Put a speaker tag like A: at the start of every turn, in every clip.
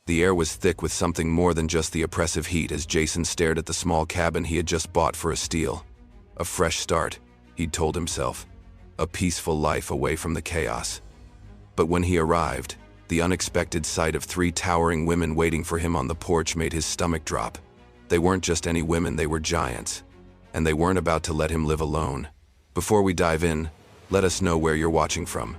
A: The air was thick with something more than just the oppressive heat as Jason stared at the small cabin he had just bought for a steal. A fresh start, he'd told himself. A peaceful life away from the chaos. But when he arrived, the unexpected sight of 3 towering women waiting for him on the porch made his stomach drop. They weren't just any women, they were giants. And they weren't about to let him live alone. Before we dive in, let us know where you're watching from.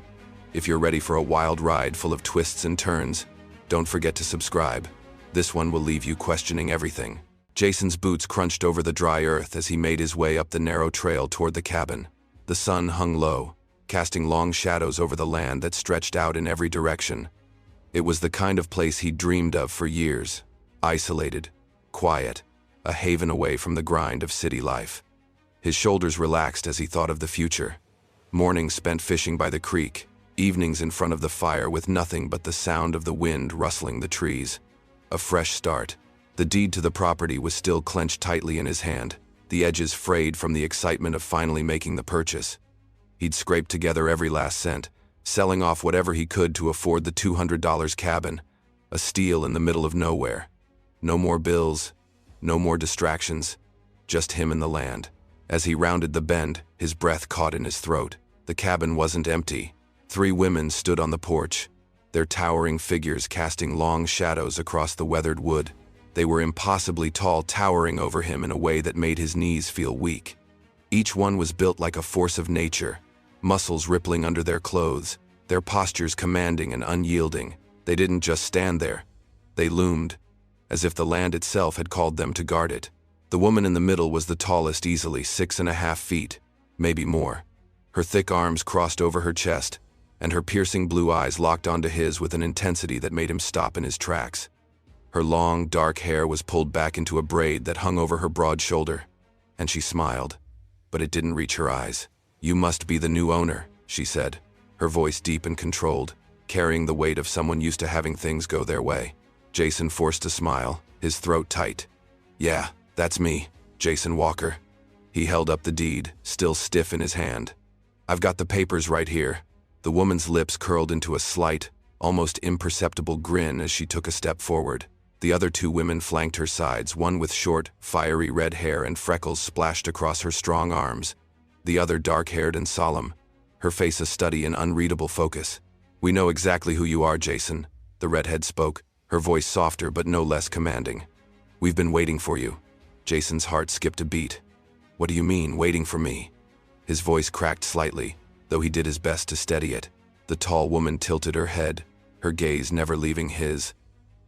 A: If you're ready for a wild ride full of twists and turns, don't forget to subscribe. This one will leave you questioning everything. Jason's boots crunched over the dry earth as he made his way up the narrow trail toward the cabin. The sun hung low, casting long shadows over the land that stretched out in every direction. It was the kind of place he'd dreamed of for years. Isolated, quiet, a haven away from the grind of city life. His shoulders relaxed as he thought of the future. Mornings spent fishing by the creek, evenings in front of the fire with nothing but the sound of the wind rustling the trees. A fresh start. The deed to the property was still clenched tightly in his hand, the edges frayed from the excitement of finally making the purchase. He'd scraped together every last cent, selling off whatever he could to afford the $200 cabin, a steal in the middle of nowhere. No more bills, no more distractions, just him and the land. As he rounded the bend, his breath caught in his throat. The cabin wasn't empty. 3 women stood on the porch, their towering figures casting long shadows across the weathered wood. They were impossibly tall, towering over him in a way that made his knees feel weak. Each one was built like a force of nature, muscles rippling under their clothes, their postures commanding and unyielding. They didn't just stand there. They loomed, as if the land itself had called them to guard it. The woman in the middle was the tallest, easily 6.5 feet, maybe more. Her thick arms crossed over her chest, and her piercing blue eyes locked onto his with an intensity that made him stop in his tracks. Her long, dark hair was pulled back into a braid that hung over her broad shoulder, and she smiled, but it didn't reach her eyes. "You must be the new owner," she said, her voice deep and controlled, carrying the weight of someone used to having things go their way. Jason forced a smile, his throat tight. "Yeah, that's me, Jason Walker." He held up the deed, still stiff in his hand. "I've got the papers right here." The woman's lips curled into a slight, almost imperceptible grin as she took a step forward. The other 2 women flanked her sides, one with short, fiery red hair and freckles splashed across her strong arms, the other dark-haired and solemn, her face a study in unreadable focus. "We know exactly who you are, Jason," the redhead spoke, her voice softer but no less commanding. "We've been waiting for you." Jason's heart skipped a beat. "What do you mean, waiting for me?" His voice cracked slightly, though he did his best to steady it. The tall woman tilted her head, her gaze never leaving his.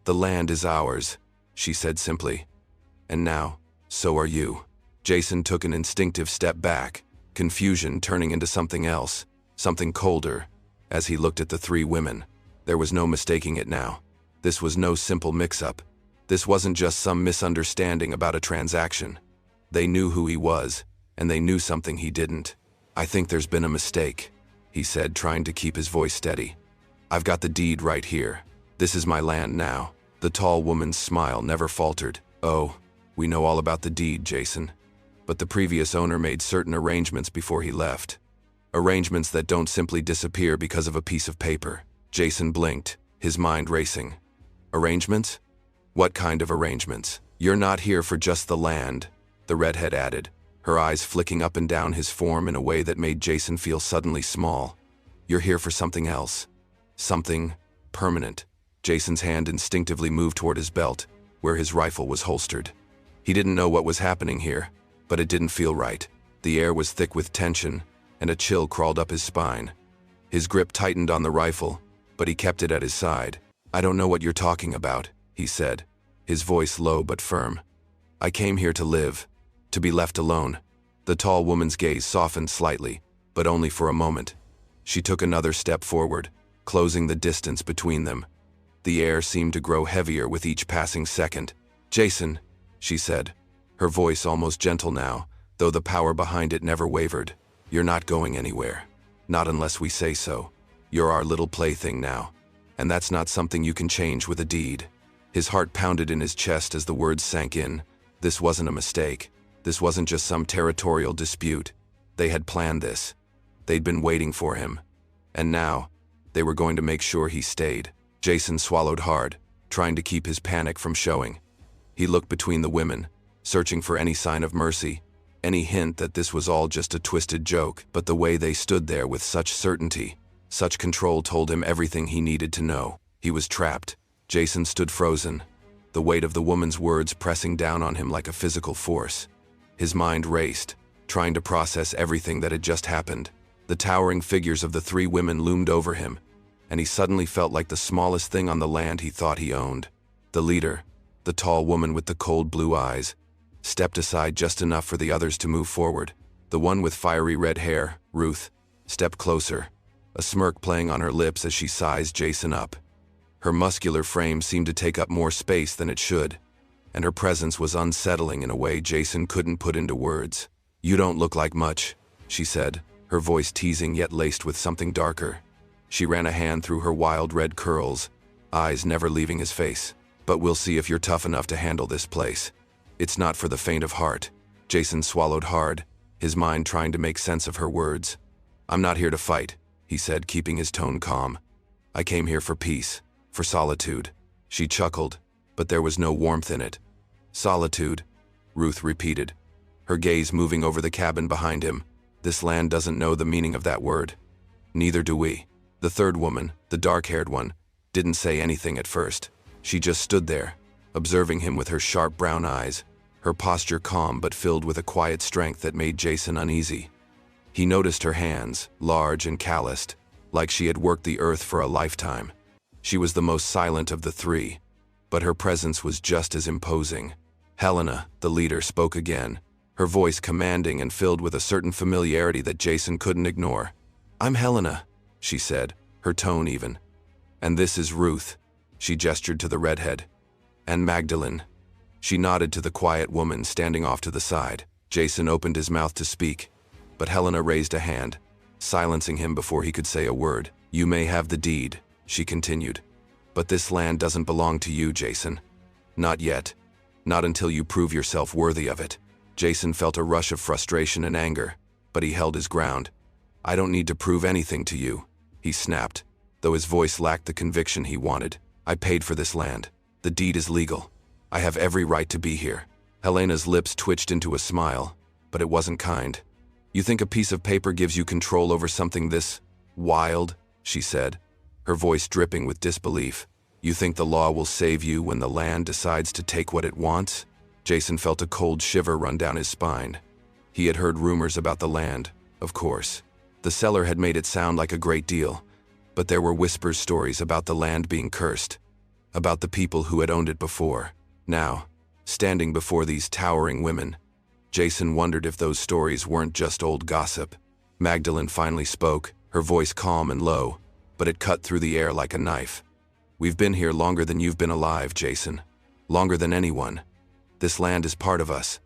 A: "The land is ours," she said simply. "And now, so are you." Jason took an instinctive step back, confusion turning into something else, something colder, as he looked at the 3 women. There was no mistaking it now. This was no simple mix-up. This wasn't just some misunderstanding about a transaction. They knew who he was, and they knew something he didn't. "I think there's been a mistake," he said, trying to keep his voice steady. "I've got the deed right here. This is my land now." The tall woman's smile never faltered. "Oh, we know all about the deed, Jason. But the previous owner made certain arrangements before he left. Arrangements that don't simply disappear because of a piece of paper." Jason blinked, his mind racing. "Arrangements? What kind of arrangements?" "You're not here for just the land," the redhead added, her eyes flicking up and down his form in a way that made Jason feel suddenly small. "You're here for something else. Something permanent." Jason's hand instinctively moved toward his belt, where his rifle was holstered. He didn't know what was happening here, but it didn't feel right. The air was thick with tension, and a chill crawled up his spine. His grip tightened on the rifle, but he kept it at his side. "I don't know what you're talking about," he said, his voice low but firm. "I came here to live, to be left alone." The tall woman's gaze softened slightly, but only for a moment. She took another step forward, closing the distance between them. The air seemed to grow heavier with each passing second. "Jason," she said, her voice almost gentle now, though the power behind it never wavered. "You're not going anywhere. Not unless we say so. You're our little plaything now, and that's not something you can change with a deed." His heart pounded in his chest as the words sank in. This wasn't a mistake. This wasn't just some territorial dispute. They had planned this. They'd been waiting for him. And now, they were going to make sure he stayed. Jason swallowed hard, trying to keep his panic from showing. He looked between the women, searching for any sign of mercy, any hint that this was all just a twisted joke, but the way they stood there with such certainty, such control told him everything he needed to know. He was trapped. Jason stood frozen, the weight of the woman's words pressing down on him like a physical force. His mind raced, trying to process everything that had just happened. The towering figures of the three women loomed over him, and he suddenly felt like the smallest thing on the land he thought he owned. The leader, the tall woman with the cold blue eyes, stepped aside just enough for the others to move forward. The one with fiery red hair, Ruth, stepped closer, a smirk playing on her lips as she sized Jason up. Her muscular frame seemed to take up more space than it should, and her presence was unsettling in a way Jason couldn't put into words. "You don't look like much," she said, her voice teasing yet laced with something darker. She ran a hand through her wild red curls, eyes never leaving his face. "But we'll see if you're tough enough to handle this place. It's not for the faint of heart." Jason swallowed hard, his mind trying to make sense of her words. "I'm not here to fight," he said, keeping his tone calm. "I came here for peace, for solitude." She chuckled, but there was no warmth in it. "Solitude," Ruth repeated, her gaze moving over the cabin behind him. "This land doesn't know the meaning of that word. Neither do we." The third woman, the dark-haired one, didn't say anything at first. She just stood there, observing him with her sharp brown eyes, her posture calm but filled with a quiet strength that made Jason uneasy. He noticed her hands, large and calloused, like she had worked the earth for a lifetime. She was the most silent of the three, but her presence was just as imposing. Helena, the leader, spoke again, her voice commanding and filled with a certain familiarity that Jason couldn't ignore. "I'm Helena," she said, her tone even. "And this is Ruth." She gestured to the redhead. "And Magdalene." She nodded to the quiet woman standing off to the side. Jason opened his mouth to speak, but Helena raised a hand, silencing him before he could say a word. "You may have the deed," she continued, "but this land doesn't belong to you, Jason. Not yet. Not until you prove yourself worthy of it." Jason felt a rush of frustration and anger, but he held his ground. "I don't need to prove anything to you," he snapped, though his voice lacked the conviction he wanted. "I paid for this land. The deed is legal. I have every right to be here." Helena's lips twitched into a smile, but it wasn't kind. "You think a piece of paper gives you control over something this wild?" she said, her voice dripping with disbelief. "You think the law will save you when the land decides to take what it wants?" Jason felt a cold shiver run down his spine. He had heard rumors about the land, of course. The seller had made it sound like a great deal, but there were whispered stories about the land being cursed, about the people who had owned it before. Now, standing before these towering women, Jason wondered if those stories weren't just old gossip. Magdalene finally spoke, her voice calm and low, but it cut through the air like a knife. "We've been here longer than you've been alive, Jason. Longer than anyone. This land is part of us,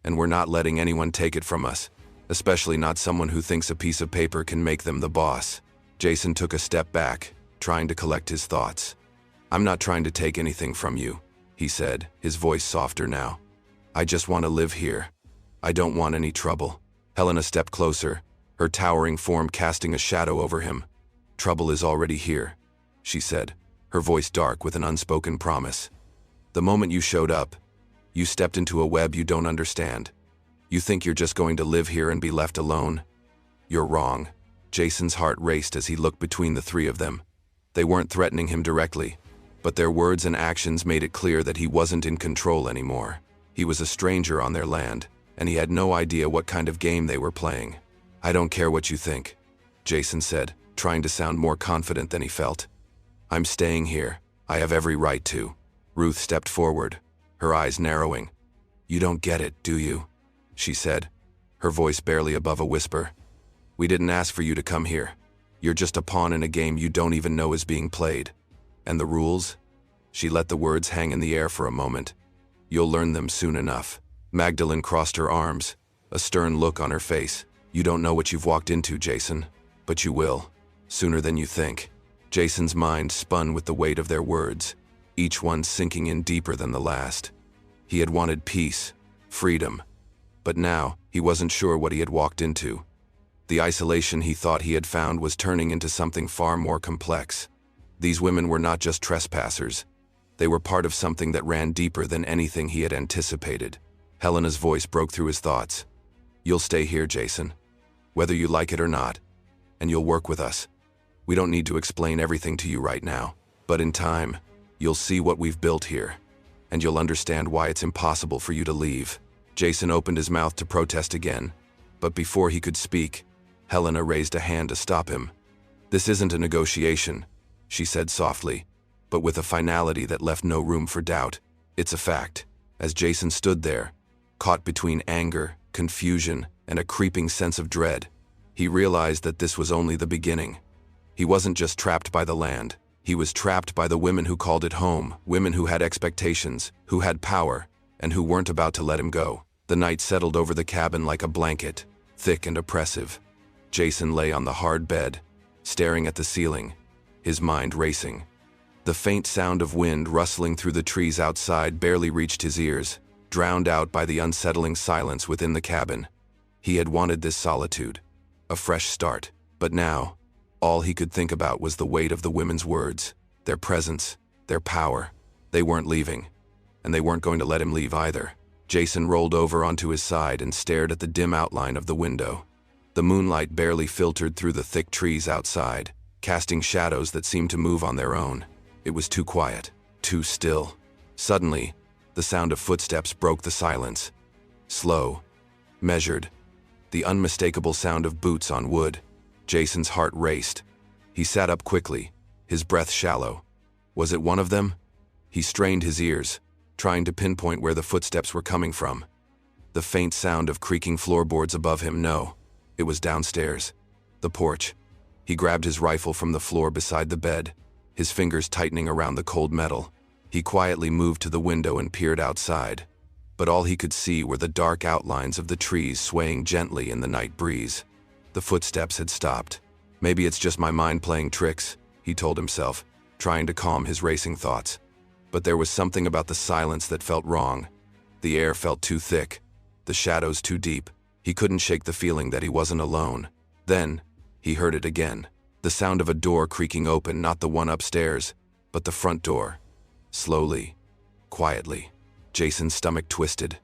A: and we're not letting anyone take it from us, especially not someone who thinks a piece of paper can make them the boss." Jason took a step back, trying to collect his thoughts. "I'm not trying to take anything from you," he said, his voice softer now. "I just want to live here. I don't want any trouble." Helena stepped closer, her towering form casting a shadow over him. "Trouble is already here," she said, her voice dark with an unspoken promise. "The moment you showed up, you stepped into a web you don't understand. You think you're just going to live here and be left alone? You're wrong." Jason's heart raced as he looked between the three of them. They weren't threatening him directly, but their words and actions made it clear that he wasn't in control anymore. He was a stranger on their land, and he had no idea what kind of game they were playing. "I don't care what you think," Jason said, trying to sound more confident than he felt. "I'm staying here. I have every right to." Ruth stepped forward, her eyes narrowing. "You don't get it, do you?" she said, her voice barely above a whisper. "We didn't ask for you to come here. You're just a pawn in a game you don't even know is being played. And the rules?" She let the words hang in the air for a moment. "You'll learn them soon enough." Magdalene crossed her arms, a stern look on her face. "You don't know what you've walked into, Jason, but you will, sooner than you think." Jason's mind spun with the weight of their words, each one sinking in deeper than the last. He had wanted peace, freedom, but now he wasn't sure what he had walked into. The isolation he thought he had found was turning into something far more complex. These women were not just trespassers. They were part of something that ran deeper than anything he had anticipated. Helena's voice broke through his thoughts. "You'll stay here, Jason, whether you like it or not, and you'll work with us. We don't need to explain everything to you right now, but in time, you'll see what we've built here, and you'll understand why it's impossible for you to leave." Jason opened his mouth to protest again, but before he could speak, Helena raised a hand to stop him. "This isn't a negotiation," she said softly, but with a finality that left no room for doubt. "It's a fact." As Jason stood there, caught between anger, confusion, and a creeping sense of dread, he realized that this was only the beginning. He wasn't just trapped by the land. He was trapped by the women who called it home, women who had expectations, who had power, and who weren't about to let him go. The night settled over the cabin like a blanket, thick and oppressive. Jason lay on the hard bed, staring at the ceiling, his mind racing. The faint sound of wind rustling through the trees outside barely reached his ears, drowned out by the unsettling silence within the cabin. He had wanted this solitude, a fresh start, but now, all he could think about was the weight of the women's words, their presence, their power. They weren't leaving, and they weren't going to let him leave either. Jason rolled over onto his side and stared at the dim outline of the window. The moonlight barely filtered through the thick trees outside, casting shadows that seemed to move on their own. It was too quiet, too still. Suddenly, the sound of footsteps broke the silence. Slow, measured, the unmistakable sound of boots on wood. Jason's heart raced. He sat up quickly, his breath shallow. Was it one of them? He strained his ears, trying to pinpoint where the footsteps were coming from. The faint sound of creaking floorboards above him, no. It was downstairs, the porch. He grabbed his rifle from the floor beside the bed, his fingers tightening around the cold metal. He quietly moved to the window and peered outside, but all he could see were the dark outlines of the trees swaying gently in the night breeze. The footsteps had stopped. "Maybe it's just my mind playing tricks," he told himself, trying to calm his racing thoughts. But there was something about the silence that felt wrong. The air felt too thick, the shadows too deep. He couldn't shake the feeling that he wasn't alone. Then, he heard it again. The sound of a door creaking open, not the one upstairs, but the front door. Slowly, quietly. Jason's stomach twisted.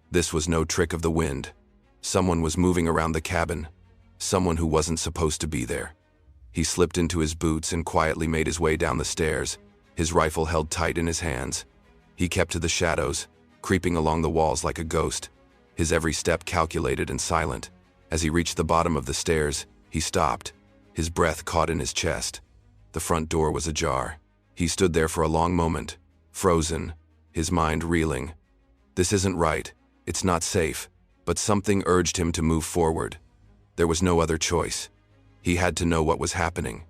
A: This was no trick of the wind. Someone was moving around the cabin. Someone who wasn't supposed to be there. He slipped into his boots and quietly made his way down the stairs, his rifle held tight in his hands. He kept to the shadows, creeping along the walls like a ghost, his every step calculated and silent. As he reached the bottom of the stairs, he stopped, his breath caught in his chest. The front door was ajar. He stood there for a long moment, frozen, his mind reeling. This isn't right, it's not safe, but something urged him to move forward. There was no other choice. He had to know what was happening.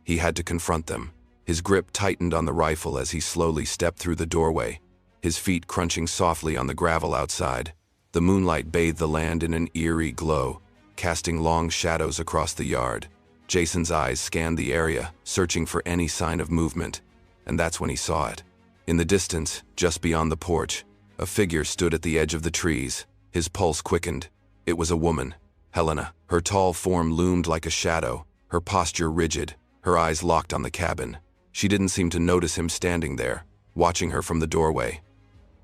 A: He had to confront them. His grip tightened on the rifle as he slowly stepped through the doorway, his feet crunching softly on the gravel outside. The moonlight bathed the land in an eerie glow, casting long shadows across the yard. Jason's eyes scanned the area, searching for any sign of movement, and that's when he saw it. In the distance, just beyond the porch, a figure stood at the edge of the trees. His pulse quickened. It was a woman, Helena. Her tall form loomed like a shadow, her posture rigid, her eyes locked on the cabin. She didn't seem to notice him standing there, watching her from the doorway.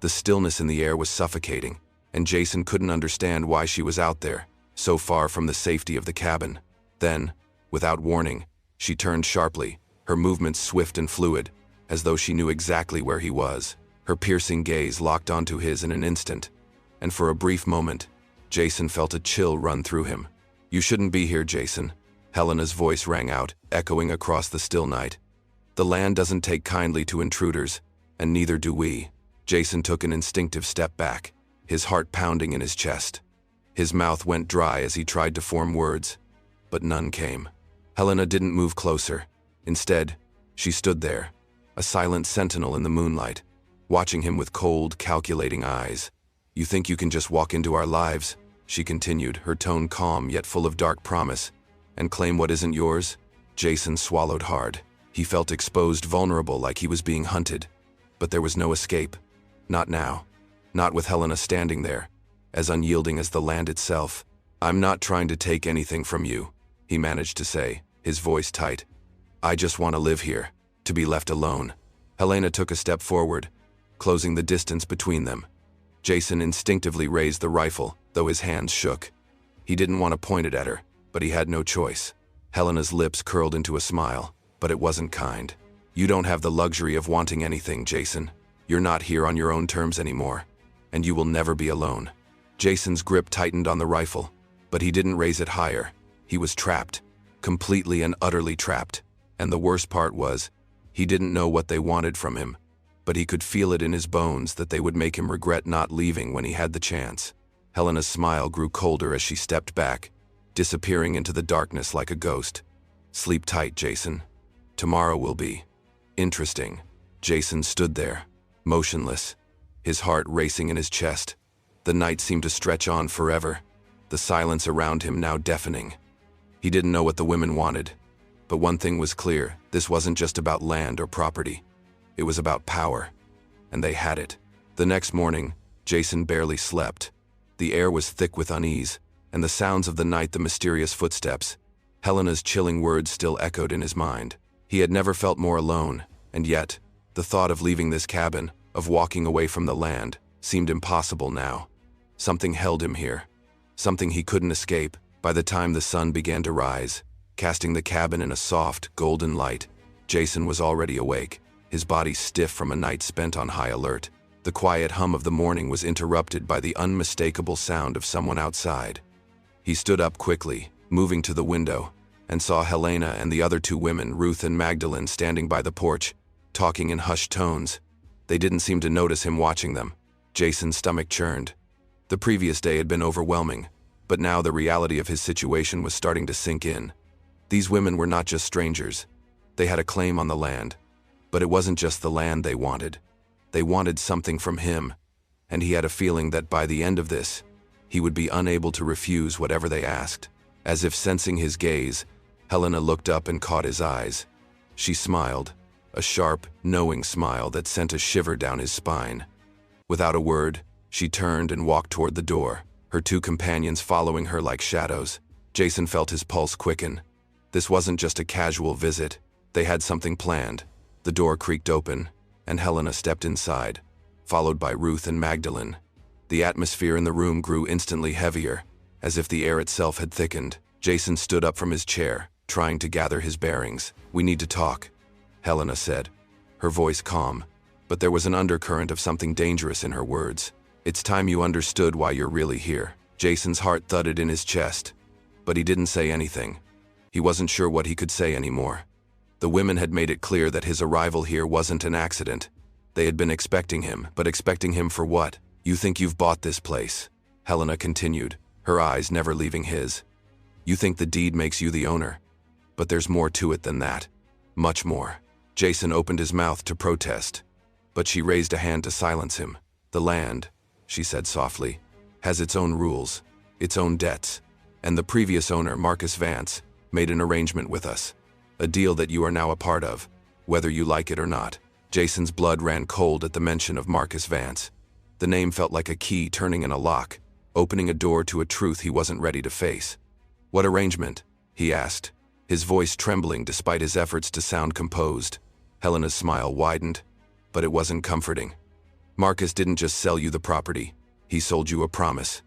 A: The stillness in the air was suffocating, and Jason couldn't understand why she was out there, so far from the safety of the cabin. Then, without warning, she turned sharply, her movements swift and fluid, as though she knew exactly where he was. Her piercing gaze locked onto his in an instant, and for a brief moment, Jason felt a chill run through him. "You shouldn't be here, Jason," Helena's voice rang out, echoing across the still night. "The land doesn't take kindly to intruders, and neither do we." Jason took an instinctive step back, his heart pounding in his chest. His mouth went dry as he tried to form words, but none came. Helena didn't move closer. Instead, she stood there, a silent sentinel in the moonlight, watching him with cold, calculating eyes. "You think you can just walk into our lives," she continued, her tone calm yet full of dark promise, "and claim what isn't yours?" Jason swallowed hard. He felt exposed, vulnerable, like he was being hunted. But there was no escape. Not now. Not with Helena standing there, as unyielding as the land itself. "I'm not trying to take anything from you," he managed to say, his voice tight. "I just want to live here, to be left alone." Helena took a step forward, closing the distance between them. Jason instinctively raised the rifle, though his hands shook. He didn't want to point it at her, but he had no choice. Helena's lips curled into a smile, but it wasn't kind. "You don't have the luxury of wanting anything, Jason. You're not here on your own terms anymore, and you will never be alone." Jason's grip tightened on the rifle, but he didn't raise it higher. He was trapped, completely and utterly trapped. And the worst part was, he didn't know what they wanted from him, but he could feel it in his bones that they would make him regret not leaving when he had the chance. Helena's smile grew colder as she stepped back, disappearing into the darkness like a ghost. "Sleep tight, Jason. Tomorrow will be interesting." Jason stood there, motionless, his heart racing in his chest. The night seemed to stretch on forever, the silence around him now deafening. He didn't know what the women wanted, but one thing was clear: this wasn't just about land or property. It was about power, and they had it. The next morning, Jason barely slept. The air was thick with unease, and the sounds of the night, the mysterious footsteps. Helena's chilling words still echoed in his mind. He had never felt more alone, and yet, the thought of leaving this cabin, of walking away from the land, seemed impossible now. Something held him here, something he couldn't escape. By the time the sun began to rise, casting the cabin in a soft, golden light, Jason was already awake, his body stiff from a night spent on high alert. The quiet hum of the morning was interrupted by the unmistakable sound of someone outside. He stood up quickly, moving to the window, and saw Helena and the other two women, Ruth and Magdalene, standing by the porch, talking in hushed tones. They didn't seem to notice him watching them. Jason's stomach churned. The previous day had been overwhelming, but now the reality of his situation was starting to sink in. These women were not just strangers. They had a claim on the land. But it wasn't just the land they wanted. They wanted something from him, and he had a feeling that by the end of this, he would be unable to refuse whatever they asked. As if sensing his gaze, Helena looked up and caught his eyes. She smiled, a sharp, knowing smile that sent a shiver down his spine. Without a word, she turned and walked toward the door, her two companions following her like shadows. Jason felt his pulse quicken. This wasn't just a casual visit. They had something planned. The door creaked open, and Helena stepped inside, followed by Ruth and Magdalene. The atmosphere in the room grew instantly heavier, as if the air itself had thickened. Jason stood up from his chair, trying to gather his bearings. "We need to talk," Helena said, her voice calm, but there was an undercurrent of something dangerous in her words. "It's time you understood why you're really here." Jason's heart thudded in his chest, but he didn't say anything. He wasn't sure what he could say anymore. The women had made it clear that his arrival here wasn't an accident. They had been expecting him, but expecting him for what? "You think you've bought this place," Helena continued, her eyes never leaving his. "You think the deed makes you the owner. But there's more to it than that. Much more." Jason opened his mouth to protest, but she raised a hand to silence him. "The land," she said softly, "has its own rules, its own debts, and the previous owner, Marcus Vance, made an arrangement with us. A deal that you are now a part of, whether you like it or not." Jason's blood ran cold at the mention of Marcus Vance. The name felt like a key turning in a lock, opening a door to a truth he wasn't ready to face. "What arrangement?" he asked, his voice trembling despite his efforts to sound composed. Helena's smile widened, but it wasn't comforting. "Marcus didn't just sell you the property, he sold you a promise,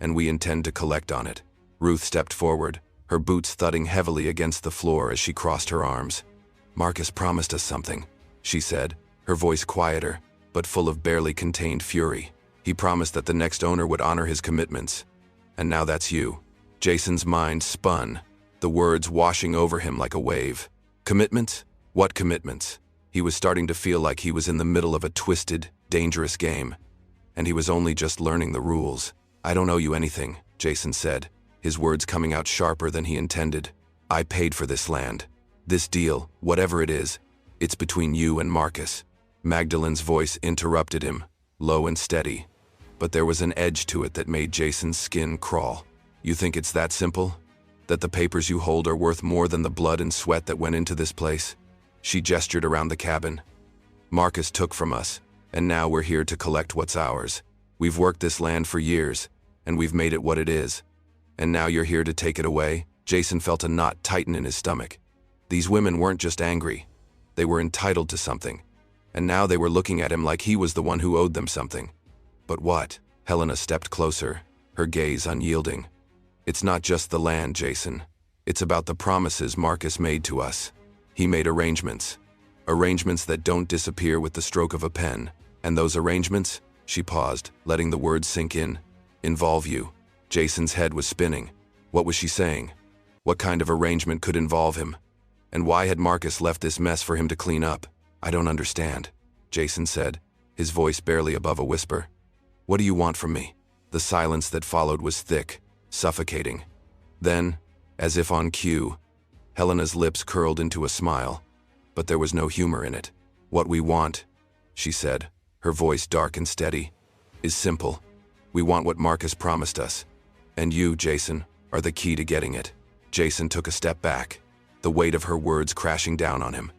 A: and we intend to collect on it." Ruth stepped forward, her boots thudding heavily against the floor as she crossed her arms. "Marcus promised us something," she said, her voice quieter, but full of barely contained fury. "He promised that the next owner would honor his commitments. And now that's you." Jason's mind spun, the words washing over him like a wave. Commitments? What commitments? He was starting to feel like he was in the middle of a twisted, dangerous game, and he was only just learning the rules. "I don't owe you anything," Jason said, his words coming out sharper than he intended. "I paid for this land. This deal, whatever it is, it's between you and Marcus." Magdalene's voice interrupted him, low and steady, but there was an edge to it that made Jason's skin crawl. "You think it's that simple? That the papers you hold are worth more than the blood and sweat that went into this place?" She gestured around the cabin. "Marcus took from us, and now we're here to collect what's ours. We've worked this land for years, and we've made it what it is. And now you're here to take it away?" Jason felt a knot tighten in his stomach. These women weren't just angry. They were entitled to something. and now they were looking at him like he was the one who owed them something. But what? Helena stepped closer, her gaze unyielding. It's not just the land, Jason. It's about the promises Marcus made to us. He made arrangements. Arrangements that don't disappear with the stroke of a pen. And those arrangements, she paused, letting the words sink in, involve you. Jason's head was spinning. What was she saying? What kind of arrangement could involve him? And why had Marcus left this mess for him to clean up? I don't understand, Jason said, his voice barely above a whisper. What do you want from me? The silence that followed was thick, suffocating. Then, as if on cue, Helena's lips curled into a smile, but there was no humor in it. What we want, she said, her voice dark and steady, is simple. We want what Marcus promised us. And you, Jason, are the key to getting it. Jason took a step back, the weight of her words crashing down on him.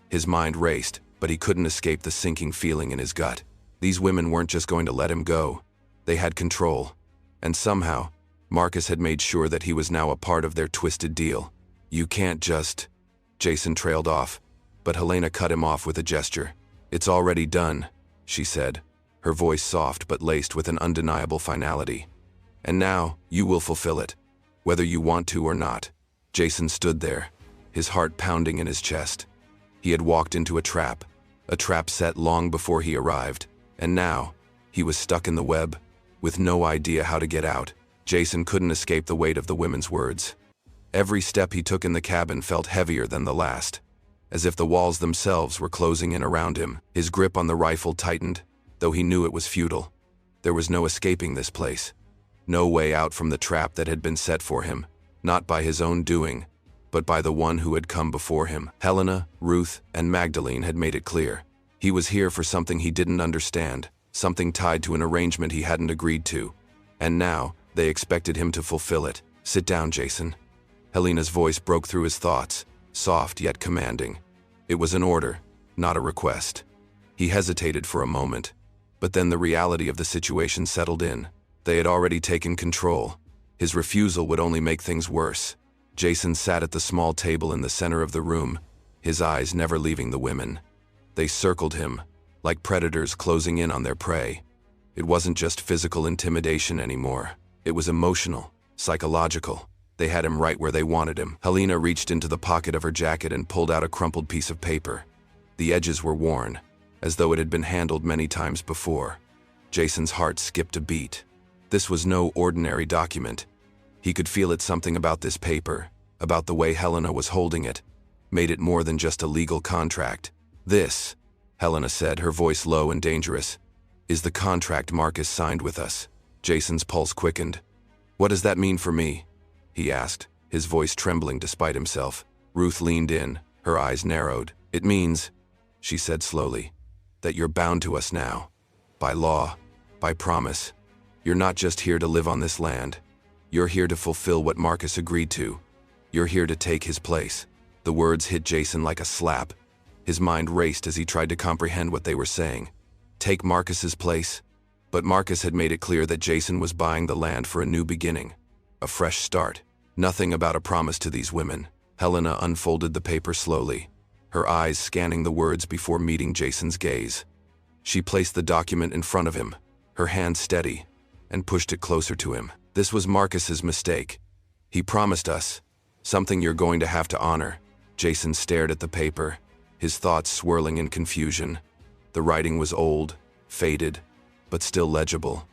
A: His mind raced, but he couldn't escape the sinking feeling in his gut. These women weren't just going to let him go. They had control. And somehow, Marcus had made sure that he was now a part of their twisted deal. You can't just... Jason trailed off, but Helena cut him off with a gesture. It's already done, she said, her voice soft but laced with an undeniable finality. And now, you will fulfill it, whether you want to or not. Jason stood there, his heart pounding in his chest. He had walked into a trap set long before he arrived, and now, he was stuck in the web, with no idea how to get out. Jason couldn't escape the weight of the women's words. Every step he took in the cabin felt heavier than the last, as if the walls themselves were closing in around him. His grip on the rifle tightened, though he knew it was futile. There was no escaping this place. No way out from the trap that had been set for him, not by his own doing, but by the one who had come before him. Helena, Ruth, and Magdalene had made it clear. He was here for something he didn't understand, something tied to an arrangement he hadn't agreed to. And now, they expected him to fulfill it. Sit down, Jason. Helena's voice broke through his thoughts, soft yet commanding. It was an order, not a request. He hesitated for a moment, but then the reality of the situation settled in. They had already taken control. His refusal would only make things worse. Jason sat at the small table in the center of the room, his eyes never leaving the women. They circled him, like predators closing in on their prey. It wasn't just physical intimidation anymore. It was emotional, psychological. They had him right where they wanted him. Helena reached into the pocket of her jacket and pulled out a crumpled piece of paper. The edges were worn, as though it had been handled many times before. Jason's heart skipped a beat. This was no ordinary document. He could feel it. Something about this paper, about the way Helena was holding it, made it more than just a legal contract. This, Helena said, her voice low and dangerous, is the contract Marcus signed with us. Jason's pulse quickened. What does that mean for me? He asked, his voice trembling despite himself. Ruth leaned in, her eyes narrowed. It means, she said slowly, that you're bound to us now. By law, by promise. You're not just here to live on this land. You're here to fulfill what Marcus agreed to. You're here to take his place. The words hit Jason like a slap. His mind raced as he tried to comprehend what they were saying. Take Marcus's place? But Marcus had made it clear that Jason was buying the land for a new beginning. A fresh start. Nothing about a promise to these women. Helena unfolded the paper slowly, her eyes scanning the words before meeting Jason's gaze. She placed the document in front of him, her hand steady, and pushed it closer to him. This was Marcus's mistake. He promised us something you're going to have to honor. Jason stared at the paper, his thoughts swirling in confusion. The writing was old, faded, but still legible.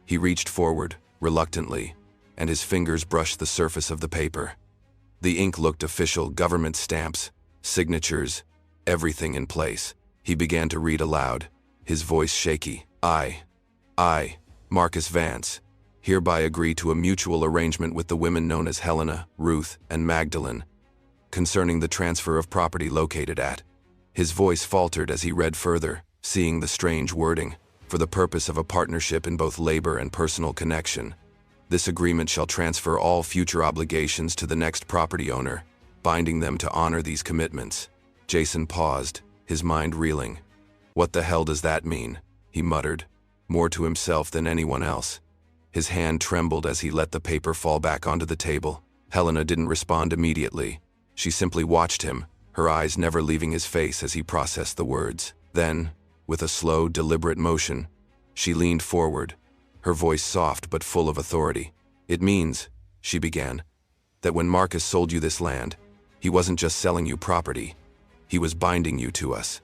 A: He reached forward, reluctantly, and his fingers brushed the surface of the paper. The ink looked official, government stamps, signatures, everything in place. He began to read aloud, his voice shaky. I, Marcus Vance, hereby agree to a mutual arrangement with the women known as Helena, Ruth, and Magdalene, concerning the transfer of property located at. His voice faltered as he read further, seeing the strange wording, for the purpose of a partnership in both labor and personal connection. This agreement shall transfer all future obligations to the next property owner, binding them to honor these commitments. Jason paused, his mind reeling. What the hell does that mean? He muttered, more to himself than anyone else. His hand trembled as he let the paper fall back onto the table. Helena didn't respond immediately. She simply watched him, her eyes never leaving his face as he processed the words. Then, with a slow, deliberate motion, she leaned forward, her voice soft but full of authority. "It means," she began, "that when Marcus sold you this land, he wasn't just selling you property, he was binding you to us.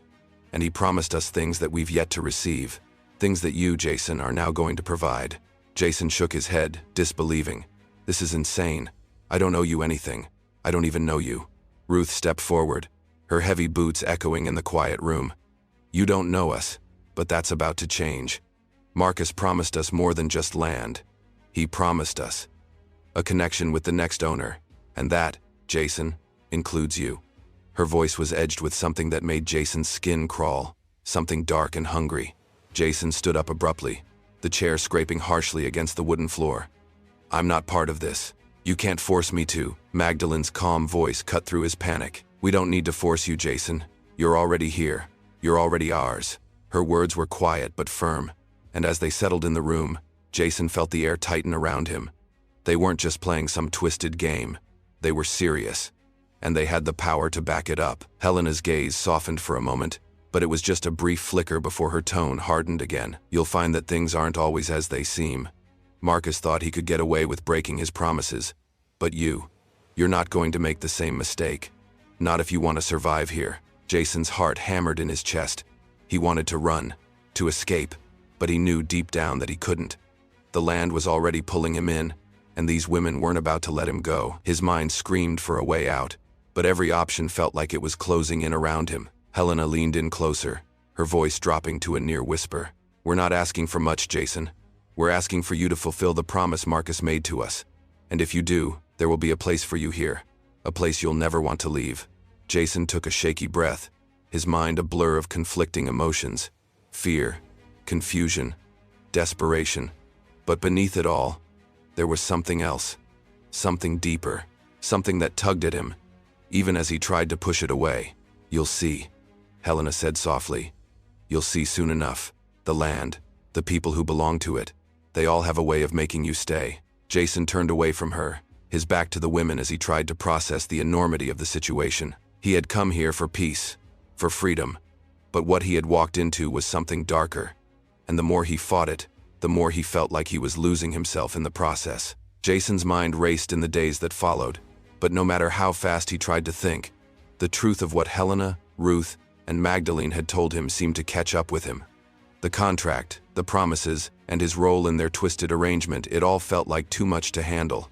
A: And he promised us things that we've yet to receive, things that you, Jason, are now going to provide." Jason shook his head, disbelieving. "This is insane. I don't owe you anything. I don't even know you." Ruth stepped forward, her heavy boots echoing in the quiet room. "You don't know us, but that's about to change. Marcus promised us more than just land. He promised us a connection with the next owner, and that, Jason, includes you." Her voice was edged with something that made Jason's skin crawl, something dark and hungry. Jason stood up abruptly, the chair scraping harshly against the wooden floor. "I'm not part of this. You can't force me to." Magdalene's calm voice cut through his panic. "We don't need to force you, Jason. You're already here. You're already ours." Her words were quiet but firm, and as they settled in the room, Jason felt the air tighten around him. They weren't just playing some twisted game. They were serious, and they had the power to back it up. Helena's gaze softened for a moment, but it was just a brief flicker before her tone hardened again. "You'll find that things aren't always as they seem. Marcus thought he could get away with breaking his promises, but you're not going to make the same mistake. Not if you want to survive here." Jason's heart hammered in his chest. He wanted to run, to escape, but he knew deep down that he couldn't. The land was already pulling him in, and these women weren't about to let him go. His mind screamed for a way out, but every option felt like it was closing in around him. Helena leaned in closer, her voice dropping to a near whisper. "We're not asking for much, Jason. We're asking for you to fulfill the promise Marcus made to us. And if you do, there will be a place for you here, a place you'll never want to leave." Jason took a shaky breath, his mind a blur of conflicting emotions. Fear, confusion, desperation. But beneath it all, there was something else, something deeper, something that tugged at him, even as he tried to push it away. "You'll see," Helena said softly. "You'll see soon enough. The land, the people who belong to it, they all have a way of making you stay." Jason turned away from her, his back to the women as he tried to process the enormity of the situation. He had come here for peace, for freedom, but what he had walked into was something darker, and the more he fought it, the more he felt like he was losing himself in the process. Jason's mind raced in the days that followed, but no matter how fast he tried to think, the truth of what Helena, Ruth, and Magdalene had told him seemed to catch up with him. The contract, the promises, and his role in their twisted arrangement, it all felt like too much to handle.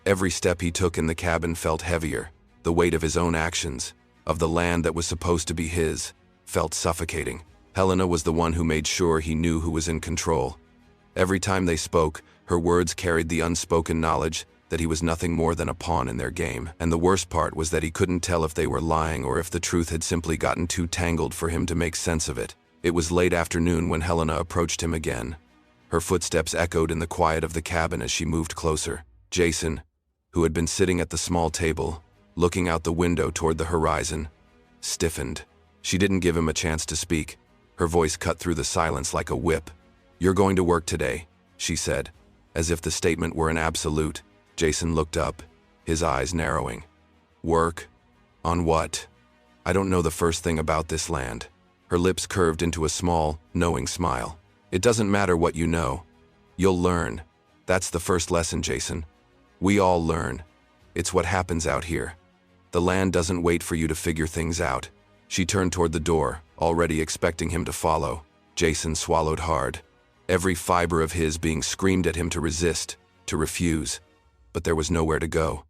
A: Every step he took in the cabin felt heavier. The weight of his own actions, of the land that was supposed to be his, felt suffocating. Helena was the one who made sure he knew who was in control. Every time they spoke, her words carried the unspoken knowledge that he was nothing more than a pawn in their game. And the worst part was that he couldn't tell if they were lying or if the truth had simply gotten too tangled for him to make sense of it. It was late afternoon when Helena approached him again. Her footsteps echoed in the quiet of the cabin as she moved closer. Jason, who had been sitting at the small table, looking out the window toward the horizon, stiffened. She didn't give him a chance to speak. Her voice cut through the silence like a whip. "You're going to work today," she said, as if the statement were an absolute. Jason looked up, his eyes narrowing. "Work? On what? I don't know the first thing about this land." Her lips curved into a small, knowing smile. "It doesn't matter what you know. You'll learn. That's the first lesson, Jason. We all learn. It's what happens out here. The land doesn't wait for you to figure things out." She turned toward the door, already expecting him to follow. Jason swallowed hard, every fiber of his being screamed at him to resist, to refuse. But there was nowhere to go.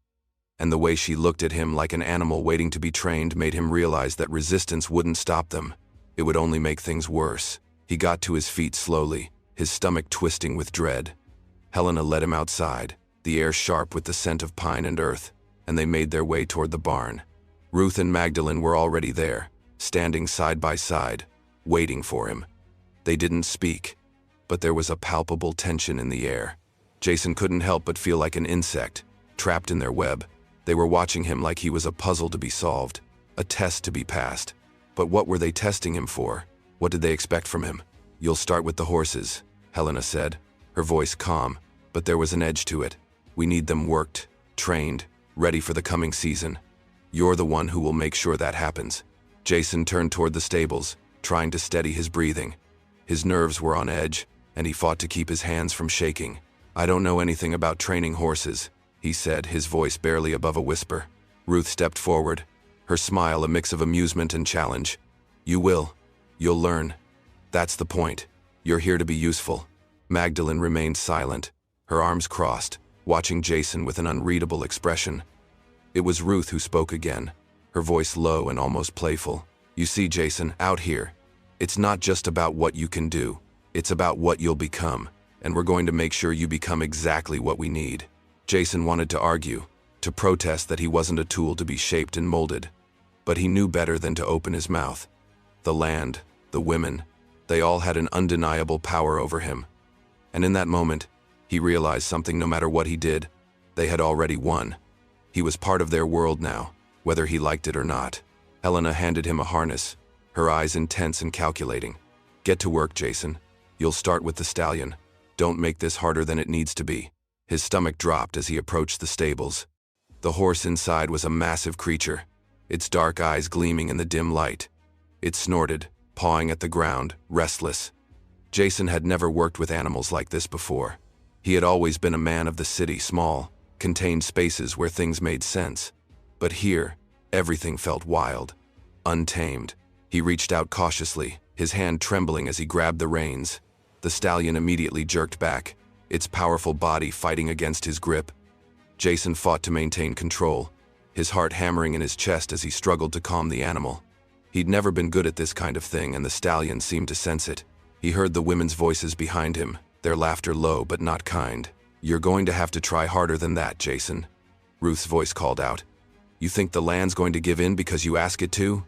A: And the way she looked at him like an animal waiting to be trained made him realize that resistance wouldn't stop them. It would only make things worse. He got to his feet slowly, his stomach twisting with dread. Helena led him outside, the air sharp with the scent of pine and earth, and they made their way toward the barn. Ruth and Magdalene were already there, standing side by side, waiting for him. They didn't speak, but there was a palpable tension in the air. Jason couldn't help but feel like an insect, trapped in their web. They were watching him like he was a puzzle to be solved, a test to be passed. But what were they testing him for? What did they expect from him? "You'll start with the horses," Helena said, her voice calm, but there was an edge to it. "We need them worked, trained, ready for the coming season. You're the one who will make sure that happens." Jason turned toward the stables, trying to steady his breathing. His nerves were on edge, and he fought to keep his hands from shaking. "I don't know anything about training horses," he said, his voice barely above a whisper. Ruth stepped forward, her smile a mix of amusement and challenge. "You will. You'll learn. That's the point. You're here to be useful." Magdalene remained silent, her arms crossed, watching Jason with an unreadable expression. It was Ruth who spoke again, her voice low and almost playful. "You see, Jason, out here, it's not just about what you can do. It's about what you'll become, and we're going to make sure you become exactly what we need." Jason wanted to argue, to protest that he wasn't a tool to be shaped and molded. But he knew better than to open his mouth. The land, the women, they all had an undeniable power over him. And in that moment, he realized something. No matter what he did, they had already won. He was part of their world now, whether he liked it or not. Helena handed him a harness, her eyes intense and calculating. "Get to work, Jason. You'll start with the stallion. Don't make this harder than it needs to be." His stomach dropped as he approached the stables. The horse inside was a massive creature, its dark eyes gleaming in the dim light. It snorted, pawing at the ground, restless. Jason had never worked with animals like this before. He had always been a man of the city, small, contained spaces where things made sense. But here, everything felt wild, untamed. He reached out cautiously, his hand trembling as he grabbed the reins. The stallion immediately jerked back, its powerful body fighting against his grip. Jason fought to maintain control, his heart hammering in his chest as he struggled to calm the animal. He'd never been good at this kind of thing, and the stallion seemed to sense it. He heard the women's voices behind him, their laughter low but not kind. "You're going to have to try harder than that, Jason," Ruth's voice called out. "You think the land's going to give in because you ask it to?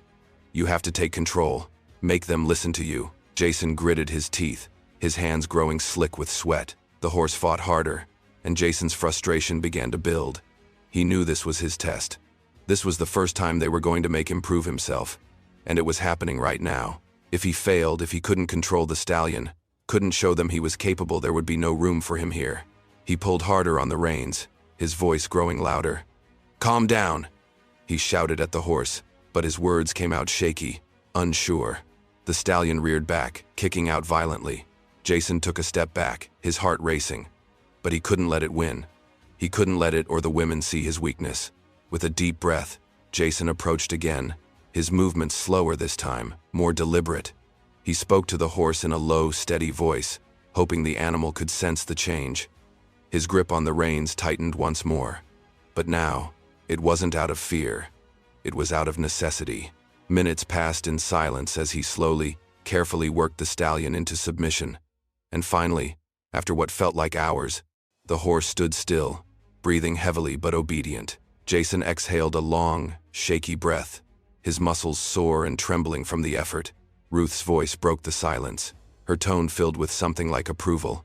A: You have to take control. Make them listen to you." Jason gritted his teeth, his hands growing slick with sweat. The horse fought harder, and Jason's frustration began to build. He knew this was his test. This was the first time they were going to make him prove himself, and it was happening right now. If he failed, if he couldn't control the stallion, couldn't show them he was capable, there would be no room for him here. He pulled harder on the reins, his voice growing louder. "Calm down," he shouted at the horse, but his words came out shaky, unsure. The stallion reared back, kicking out violently. Jason took a step back, his heart racing. But he couldn't let it win. He couldn't let it or the women see his weakness. With a deep breath, Jason approached again, his movements slower this time, more deliberate. He spoke to the horse in a low, steady voice, hoping the animal could sense the change. His grip on the reins tightened once more. But now, it wasn't out of fear. It was out of necessity. Minutes passed in silence as he slowly, carefully worked the stallion into submission. And finally, after what felt like hours, the horse stood still, breathing heavily but obedient. Jason exhaled a long, shaky breath, his muscles sore and trembling from the effort. Ruth's voice broke the silence, her tone filled with something like approval.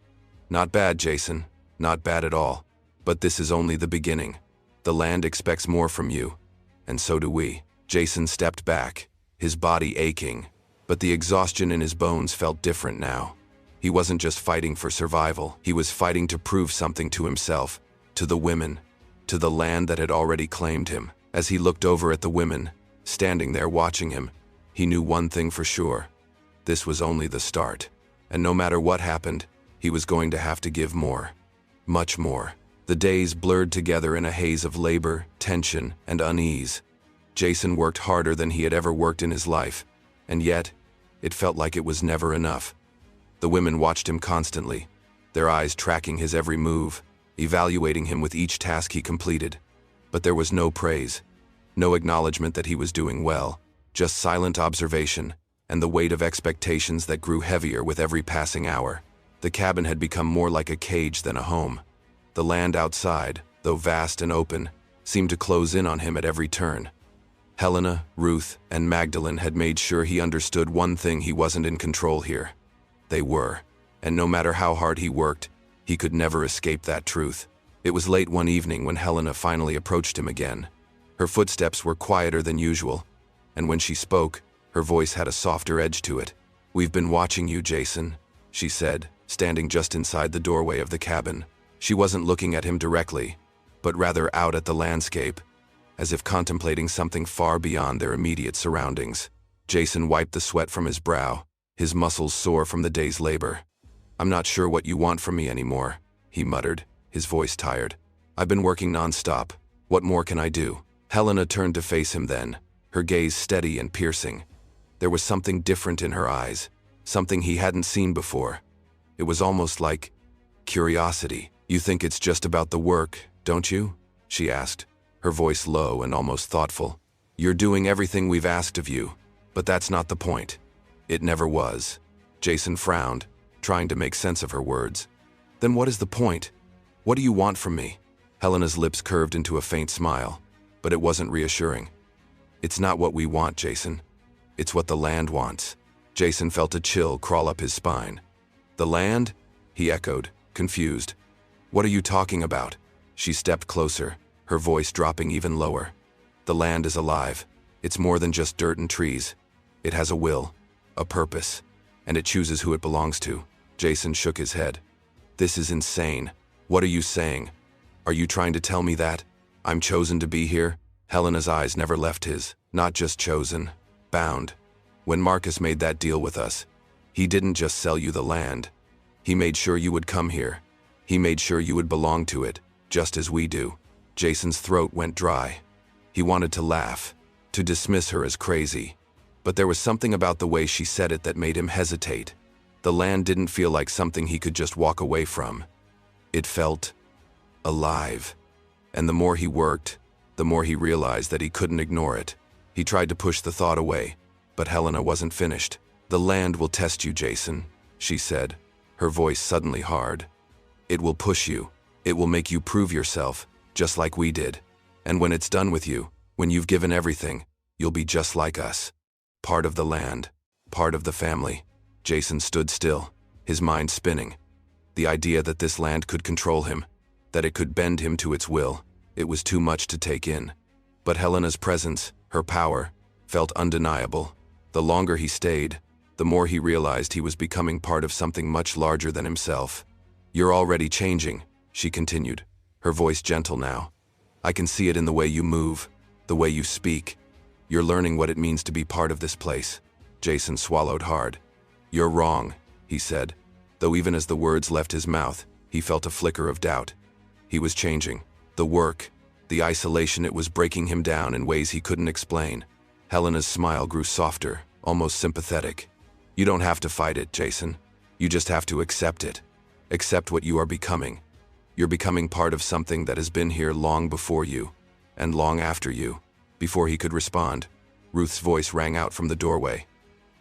A: "Not bad, Jason. Not bad at all. But this is only the beginning. The land expects more from you, and so do we." Jason stepped back, his body aching, but the exhaustion in his bones felt different now. He wasn't just fighting for survival, he was fighting to prove something to himself, to the women, to the land that had already claimed him. As he looked over at the women, standing there watching him, he knew one thing for sure. This was only the start. And no matter what happened, he was going to have to give more. Much more. The days blurred together in a haze of labor, tension, and unease. Jason worked harder than he had ever worked in his life, and yet, it felt like it was never enough. The women watched him constantly, their eyes tracking his every move, evaluating him with each task he completed. But there was no praise, no acknowledgement that he was doing well, just silent observation, and the weight of expectations that grew heavier with every passing hour. The cabin had become more like a cage than a home. The land outside, though vast and open, seemed to close in on him at every turn. Helena, Ruth, and Magdalene had made sure he understood one thing: he wasn't in control here. They were, and no matter how hard he worked, he could never escape that truth. It was late one evening when Helena finally approached him again. Her footsteps were quieter than usual, and when she spoke, her voice had a softer edge to it. "We've been watching you, Jason," she said, standing just inside the doorway of the cabin. She wasn't looking at him directly, but rather out at the landscape, as if contemplating something far beyond their immediate surroundings. Jason wiped the sweat from his brow, his muscles sore from the day's labor. "I'm not sure what you want from me anymore," he muttered, his voice tired. "I've been working nonstop. What more can I do?" Helena turned to face him then, her gaze steady and piercing. There was something different in her eyes, something he hadn't seen before. It was almost like curiosity. "You think it's just about the work, don't you?" she asked, her voice low and almost thoughtful. "You're doing everything we've asked of you, but that's not the point." "It never was." Jason frowned, trying to make sense of her words. "Then what is the point? What do you want from me?" Helena's lips curved into a faint smile, but it wasn't reassuring. "It's not what we want, Jason. It's what the land wants." Jason felt a chill crawl up his spine. "The land?" he echoed, confused. "What are you talking about?" She stepped closer, her voice dropping even lower. "The land is alive. It's more than just dirt and trees. It has a will, a purpose, and it chooses who it belongs to." Jason shook his head. "This is insane. What are you saying? Are you trying to tell me that I'm chosen to be here?" Helena's eyes never left his. "Not just chosen, bound. When Marcus made that deal with us, he didn't just sell you the land. He made sure you would come here. He made sure you would belong to it, just as we do." Jason's throat went dry. He wanted to laugh, to dismiss her as crazy. But there was something about the way she said it that made him hesitate. The land didn't feel like something he could just walk away from. It felt alive. And the more he worked, the more he realized that he couldn't ignore it. He tried to push the thought away, but Helena wasn't finished. "The land will test you, Jason," she said, her voice suddenly hard. "It will push you. It will make you prove yourself, just like we did. And when it's done with you, when you've given everything, you'll be just like us. Part of the land, part of the family." Jason stood still, his mind spinning. The idea that this land could control him, that it could bend him to its will, it was too much to take in. But Helena's presence, her power, felt undeniable. The longer he stayed, the more he realized he was becoming part of something much larger than himself. "You're already changing," she continued, her voice gentle now. "I can see it in the way you move, the way you speak. You're learning what it means to be part of this place." Jason swallowed hard. "You're wrong," he said, though even as the words left his mouth, he felt a flicker of doubt. He was changing. The work, the isolation, it was breaking him down in ways he couldn't explain. Helena's smile grew softer, almost sympathetic. "You don't have to fight it, Jason. You just have to accept it. Accept what you are becoming. You're becoming part of something that has been here long before you, and long after you." Before he could respond, Ruth's voice rang out from the doorway.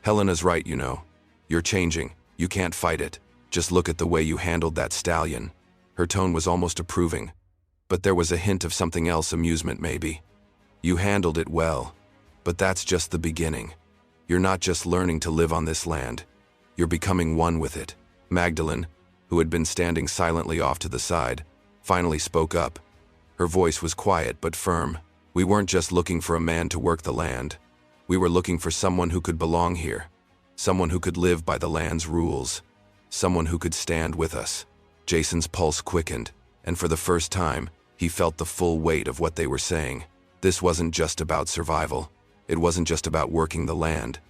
A: "Helena's right, you know. You're changing. You can't fight it. Just look at the way you handled that stallion." Her tone was almost approving, but there was a hint of something else, amusement maybe. "You handled it well, but that's just the beginning. You're not just learning to live on this land. You're becoming one with it." Magdalene, who had been standing silently off to the side, finally spoke up. Her voice was quiet but firm. "We weren't just looking for a man to work the land. We were looking for someone who could belong here, someone who could live by the land's rules, someone who could stand with us." Jason's pulse quickened, and for the first time, he felt the full weight of what they were saying. This wasn't just about survival. It wasn't just about working the land.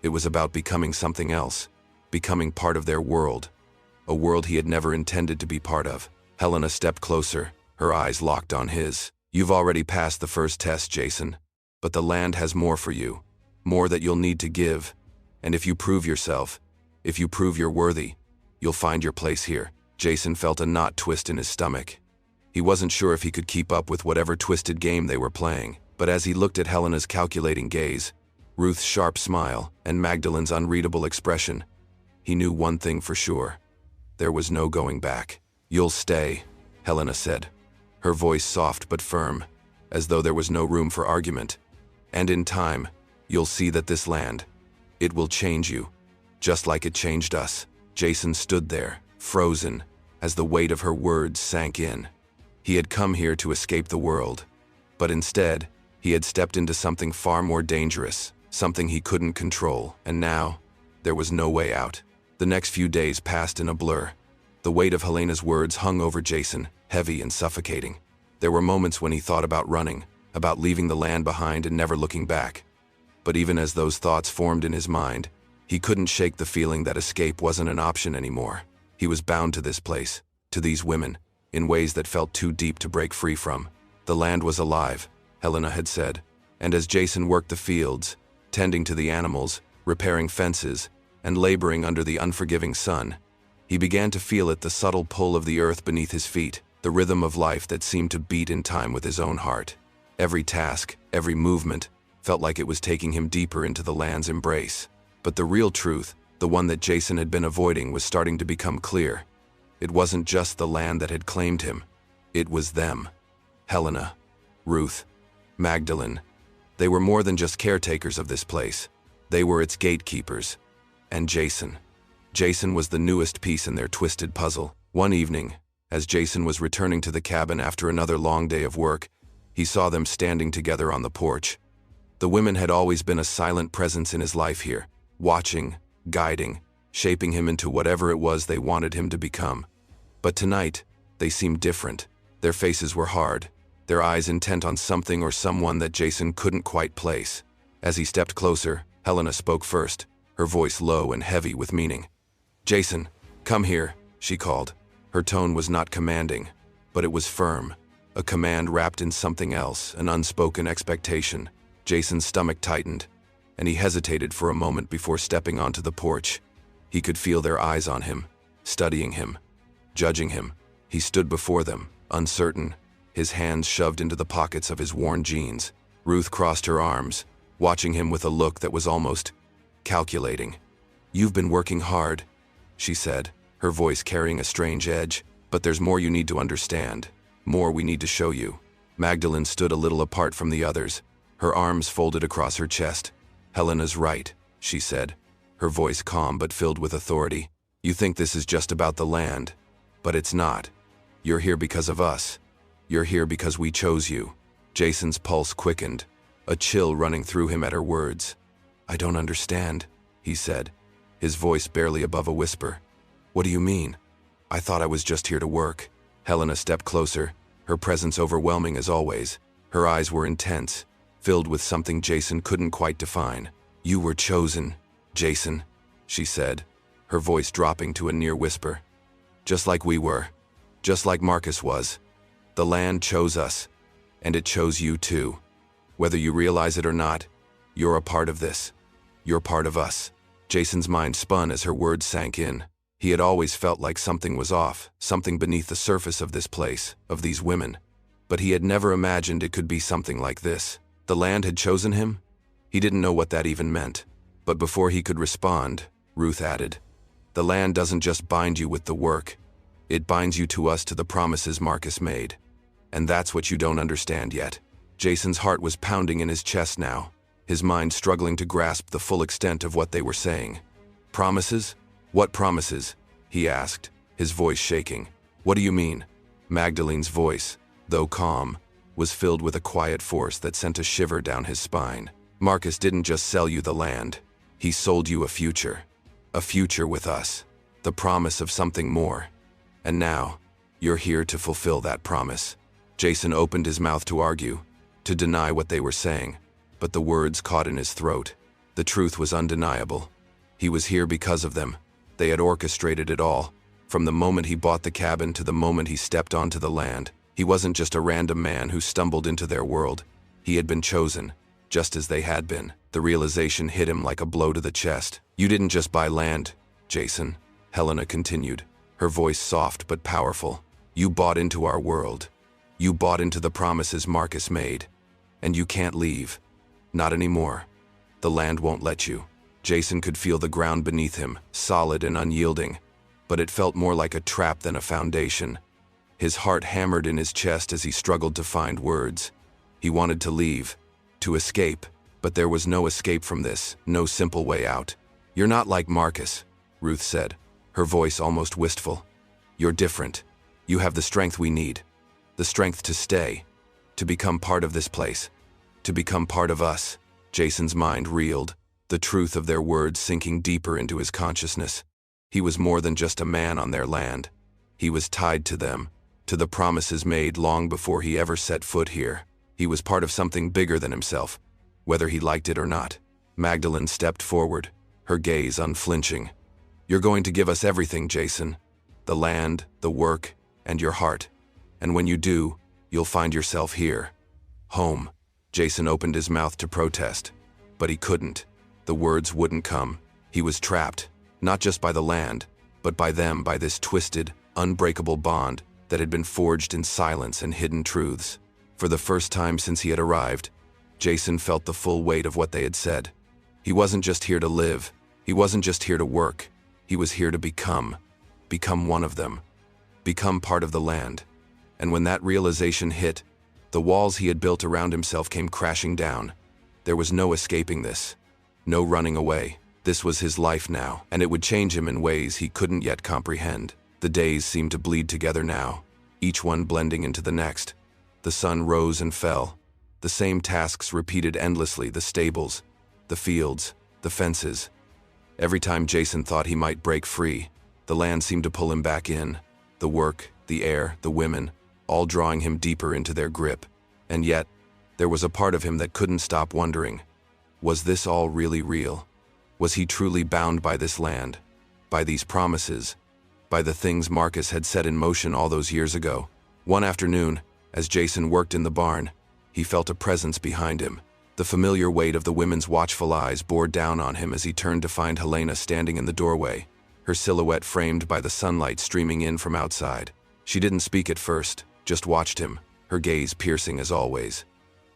A: It was about becoming something else, becoming part of their world, a world he had never intended to be part of. Helena stepped closer, her eyes locked on his. "You've already passed the first test, Jason, but the land has more for you, more that you'll need to give. And if you prove yourself, if you prove you're worthy, you'll find your place here." Jason felt a knot twist in his stomach. He wasn't sure if he could keep up with whatever twisted game they were playing, but as he looked at Helena's calculating gaze, Ruth's sharp smile, and Magdalene's unreadable expression, he knew one thing for sure. There was no going back. "You'll stay," Helena said, her voice soft but firm, as though there was no room for argument. "And in time, you'll see that this land, it will change you, just like it changed us." Jason stood there, frozen, as the weight of her words sank in. He had come here to escape the world, but instead, he had stepped into something far more dangerous, something he couldn't control, and now, there was no way out. The next few days passed in a blur. The weight of Helena's words hung over Jason, heavy and suffocating. There were moments when he thought about running, about leaving the land behind and never looking back. But even as those thoughts formed in his mind, he couldn't shake the feeling that escape wasn't an option anymore. He was bound to this place, to these women, in ways that felt too deep to break free from. The land was alive, Helena had said, and as Jason worked the fields, tending to the animals, repairing fences, and laboring under the unforgiving sun, he began to feel it, the subtle pull of the earth beneath his feet, the rhythm of life that seemed to beat in time with his own heart. Every task, every movement, felt like it was taking him deeper into the land's embrace. But the real truth, the one that Jason had been avoiding, was starting to become clear. It wasn't just the land that had claimed him. It was them. Helena, Ruth, Magdalene. They were more than just caretakers of this place. They were its gatekeepers. And Jason. Jason was the newest piece in their twisted puzzle. One evening, as Jason was returning to the cabin after another long day of work, he saw them standing together on the porch. The women had always been a silent presence in his life here, watching, guiding, shaping him into whatever it was they wanted him to become. But tonight, they seemed different. Their faces were hard, their eyes intent on something or someone that Jason couldn't quite place. As he stepped closer, Helena spoke first, her voice low and heavy with meaning. "Jason, come here," she called. Her tone was not commanding, but it was firm, a command wrapped in something else, an unspoken expectation. Jason's stomach tightened, and he hesitated for a moment before stepping onto the porch. He could feel their eyes on him, studying him, judging him. He stood before them, uncertain, his hands shoved into the pockets of his worn jeans. Ruth crossed her arms, watching him with a look that was almost calculating. "You've been working hard," she said, her voice carrying a strange edge. "But there's more you need to understand, more we need to show you." Magdalene stood a little apart from the others, her arms folded across her chest. "Helena's right," she said, her voice calm but filled with authority. "You think this is just about the land, but it's not. You're here because of us. You're here because we chose you." Jason's pulse quickened, a chill running through him at her words. "I don't understand," he said, his voice barely above a whisper. "What do you mean? I thought I was just here to work." Helena stepped closer, her presence overwhelming as always. Her eyes were intense, filled with something Jason couldn't quite define. "You were chosen, Jason," she said, her voice dropping to a near whisper. "Just like we were, just like Marcus was. The land chose us, and it chose you too. Whether you realize it or not, you're a part of this. You're part of us." Jason's mind spun as her words sank in. He had always felt like something was off, something beneath the surface of this place, of these women. But he had never imagined it could be something like this. The land had chosen him? He didn't know what that even meant. But before he could respond, Ruth added, "The land doesn't just bind you with the work. It binds you to us, to the promises Marcus made. And that's what you don't understand yet." Jason's heart was pounding in his chest now, his mind struggling to grasp the full extent of what they were saying. "Promises? What promises?" he asked, his voice shaking. "What do you mean?" Magdalene's voice, though calm, was filled with a quiet force that sent a shiver down his spine. "Marcus didn't just sell you the land. He sold you a future with us, the promise of something more. And now, you're here to fulfill that promise." Jason opened his mouth to argue, to deny what they were saying, but the words caught in his throat. The truth was undeniable. He was here because of them. They had orchestrated it all, from the moment he bought the cabin to the moment he stepped onto the land. He wasn't just a random man who stumbled into their world. He had been chosen, just as they had been. The realization hit him like a blow to the chest. "You didn't just buy land, Jason," Helena continued, her voice soft but powerful. "You bought into our world. You bought into the promises Marcus made. And you can't leave. Not anymore. The land won't let you." Jason could feel the ground beneath him, solid and unyielding, but it felt more like a trap than a foundation. His heart hammered in his chest as he struggled to find words. He wanted to leave, to escape, but there was no escape from this, no simple way out. "You're not like Marcus," Ruth said, her voice almost wistful. "You're different. You have the strength we need. The strength to stay, to become part of this place, to become part of us." Jason's mind reeled, the truth of their words sinking deeper into his consciousness. He was more than just a man on their land. He was tied to them, to the promises made long before he ever set foot here. He was part of something bigger than himself, whether he liked it or not. Magdalene stepped forward, her gaze unflinching. "You're going to give us everything, Jason. The land, the work, and your heart. And when you do, you'll find yourself here. Home." Jason opened his mouth to protest, but he couldn't. The words wouldn't come. He was trapped, not just by the land, but by them, by this twisted, unbreakable bond that had been forged in silence and hidden truths. For the first time since he had arrived, Jason felt the full weight of what they had said. He wasn't just here to live. He wasn't just here to work. He was here to become one of them, become part of the land. And when that realization hit, the walls he had built around himself came crashing down. There was no escaping this, no running away. This was his life now, and it would change him in ways he couldn't yet comprehend. The days seemed to bleed together now, each one blending into the next. The sun rose and fell. The same tasks repeated endlessly: the stables, the fields, the fences. Every time Jason thought he might break free, the land seemed to pull him back in. The work, the air, the women, all drawing him deeper into their grip. And yet, there was a part of him that couldn't stop wondering, was this all really real? Was he truly bound by this land, by these promises, by the things Marcus had set in motion all those years ago? One afternoon, as Jason worked in the barn, he felt a presence behind him. The familiar weight of the women's watchful eyes bore down on him as he turned to find Helena standing in the doorway, her silhouette framed by the sunlight streaming in from outside. She didn't speak at first, just watched him, her gaze piercing as always.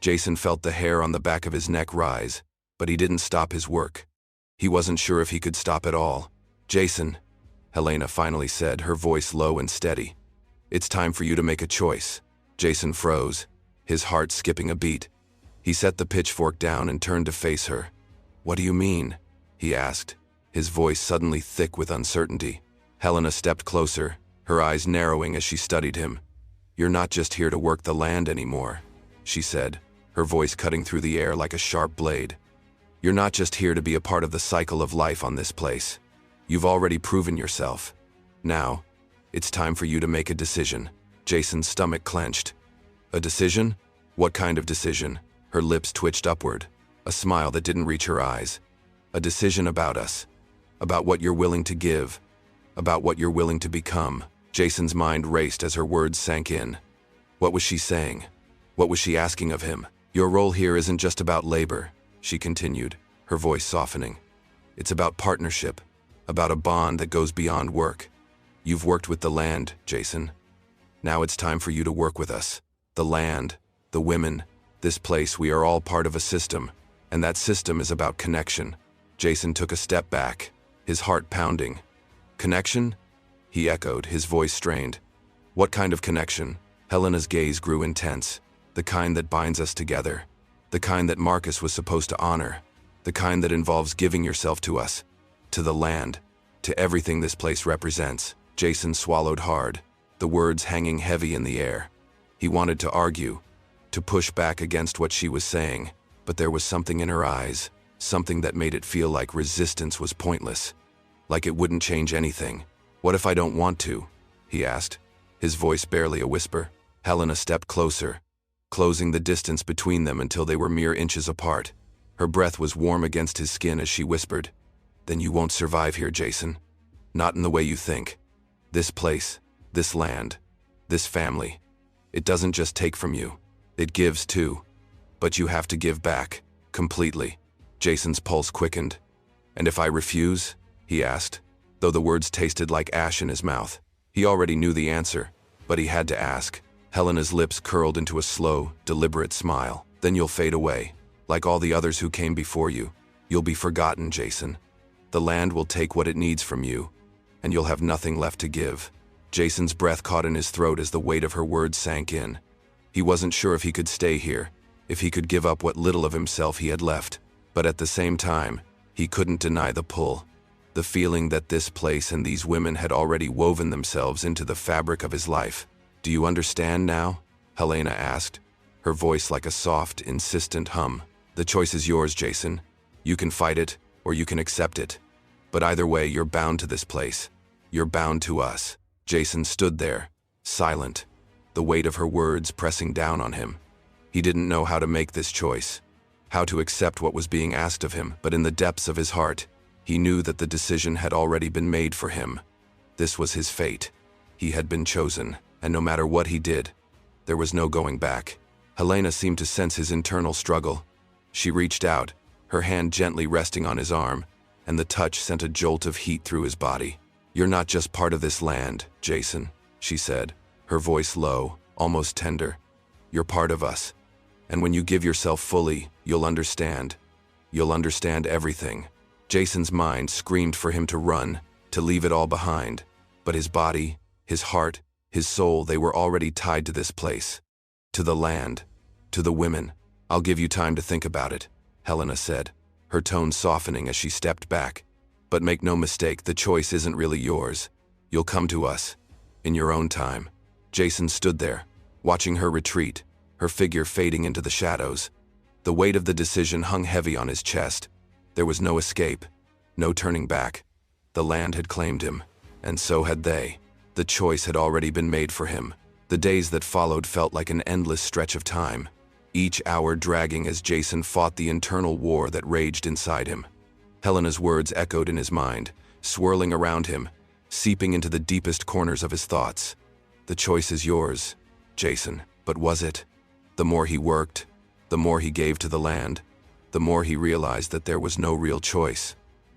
A: Jason felt the hair on the back of his neck rise, but he didn't stop his work. He wasn't sure if he could stop at all. "Jason," Helena finally said, her voice low and steady, "it's time for you to make a choice." Jason froze, his heart skipping a beat. He set the pitchfork down and turned to face her. "What do you mean?" he asked, his voice suddenly thick with uncertainty. Helena stepped closer, her eyes narrowing as she studied him. "You're not just here to work the land anymore," she said, her voice cutting through the air like a sharp blade. "You're not just here to be a part of the cycle of life on this place. You've already proven yourself. Now, it's time for you to make a decision." Jason's stomach clenched. "A decision? What kind of decision?" Her lips twitched upward, a smile that didn't reach her eyes. "A decision about us. About what you're willing to give. About what you're willing to become." Jason's mind raced as her words sank in. What was she saying? What was she asking of him? "Your role here isn't just about labor," she continued, her voice softening. "It's about partnership, about a bond that goes beyond work. You've worked with the land, Jason. Now it's time for you to work with us. The land, the women, this place. We are all part of a system, and that system is about connection." Jason took a step back, his heart pounding. "Connection?" he echoed, his voice strained. "What kind of connection?" Helena's gaze grew intense. "The kind that binds us together. The kind that Marcus was supposed to honor. The kind that involves giving yourself to us, to the land, to everything this place represents." Jason swallowed hard, the words hanging heavy in the air. He wanted to argue, to push back against what she was saying, but there was something in her eyes, something that made it feel like resistance was pointless, like it wouldn't change anything. "What if I don't want to?" he asked, his voice barely a whisper. Helena stepped closer, closing the distance between them until they were mere inches apart. Her breath was warm against his skin as she whispered, "Then you won't survive here, Jason. Not in the way you think. This place, this land, this family, it doesn't just take from you. It gives too. But you have to give back, completely." Jason's pulse quickened. "And if I refuse?" he asked, though the words tasted like ash in his mouth. He already knew the answer, but he had to ask. Helena's lips curled into a slow, deliberate smile. "Then you'll fade away, like all the others who came before you. You'll be forgotten, Jason. The land will take what it needs from you, and you'll have nothing left to give." Jason's breath caught in his throat as the weight of her words sank in. He wasn't sure if he could stay here, if he could give up what little of himself he had left. But at the same time, he couldn't deny the pull, the feeling that this place and these women had already woven themselves into the fabric of his life. "Do you understand now?" Helena asked, her voice like a soft, insistent hum. "The choice is yours, Jason. You can fight it, or you can accept it. But either way, you're bound to this place. You're bound to us." Jason stood there, silent, the weight of her words pressing down on him. He didn't know how to make this choice. how to accept what was being asked of him, but in the depths of his heart, he knew that the decision had already been made for him. This was his fate. He had been chosen, and no matter what he did, there was no going back. Helena seemed to sense his internal struggle. She reached out, her hand gently resting on his arm, and the touch sent a jolt of heat through his body. "You're not just part of this land, Jason," she said, her voice low, almost tender. "You're part of us. And when you give yourself fully, you'll understand. You'll understand everything." Jason's mind screamed for him to run, to leave it all behind. But his body, his heart, his soul, they were already tied to this place. To the land, to the women. "I'll give you time to think about it," Helena said, her tone softening as she stepped back. "But make no mistake, the choice isn't really yours. You'll come to us, in your own time." Jason stood there, watching her retreat, her figure fading into the shadows. The weight of the decision hung heavy on his chest. There was no escape, no turning back. The land had claimed him, and so had they. The choice had already been made for him. The days that followed felt like an endless stretch of time, each hour dragging as Jason fought the internal war that raged inside him. Helena's words echoed in his mind, swirling around him, seeping into the deepest corners of his thoughts. "The choice is yours, Jason, but was it?" The more he worked, the more he gave to the land, the more he realized that there was no real choice.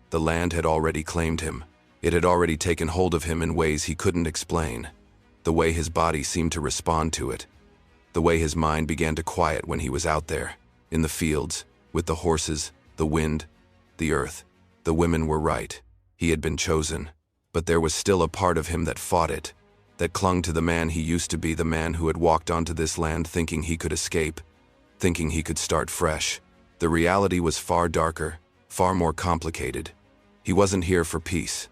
A: The land had already claimed him. It had already taken hold of him in ways he couldn't explain. The way his body seemed to respond to it. The way his mind began to quiet when he was out there, in the fields, with the horses, the wind, the earth. The women were right. He had been chosen. But there was still a part of him that fought it, that clung to the man he used to be, the man who had walked onto this land thinking he could escape, thinking he could start fresh. The reality was far darker, far more complicated. He wasn't here for peace.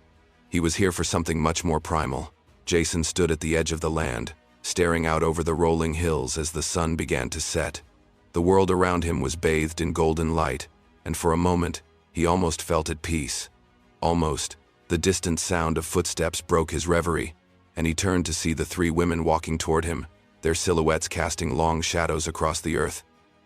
A: He was here for something much more primal. Jason stood at the edge of the land, staring out over the rolling hills as the sun began to set. The world around him was bathed in golden light, and for a moment, he almost felt at peace. Almost. The distant sound of footsteps broke his reverie, and he turned to see the three women walking toward him, their silhouettes casting long shadows across the earth.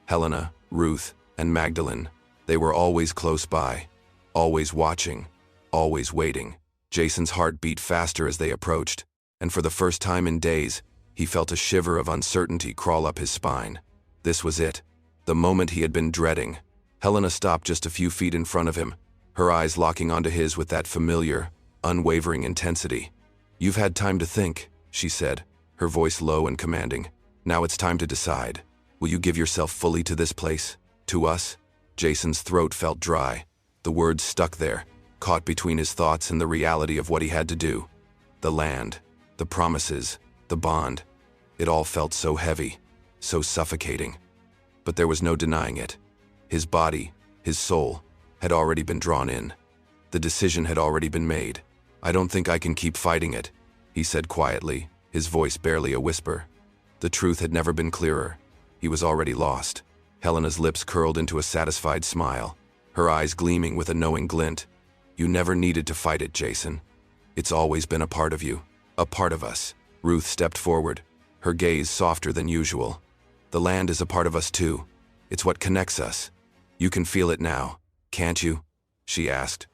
A: Helena, Ruth, and Magdalene. They were always close by, always watching, always waiting. Jason's heart beat faster as they approached, and for the first time in days, he felt a shiver of uncertainty crawl up his spine. This was it, the moment he had been dreading. Helena stopped just a few feet in front of him, her eyes locking onto his with that familiar, unwavering intensity. "You've had time to think," she said, her voice low and commanding. "Now it's time to decide. Will you give yourself fully to this place? To us?" Jason's throat felt dry. The words stuck there, caught between his thoughts and the reality of what he had to do. The land, the promises, the bond. It all felt so heavy, so suffocating. But there was no denying it. His body, his soul, had already been drawn in. The decision had already been made. "I don't think I can keep fighting it," he said quietly, his voice barely a whisper. The truth had never been clearer. He was already lost. Helena's lips curled into a satisfied smile, her eyes gleaming with a knowing glint. "You never needed to fight it, Jason. It's always been a part of you, a part of us." Ruth stepped forward, her gaze softer than usual. "The land is a part of us too. It's what connects us. You can feel it now, can't you?" she asked,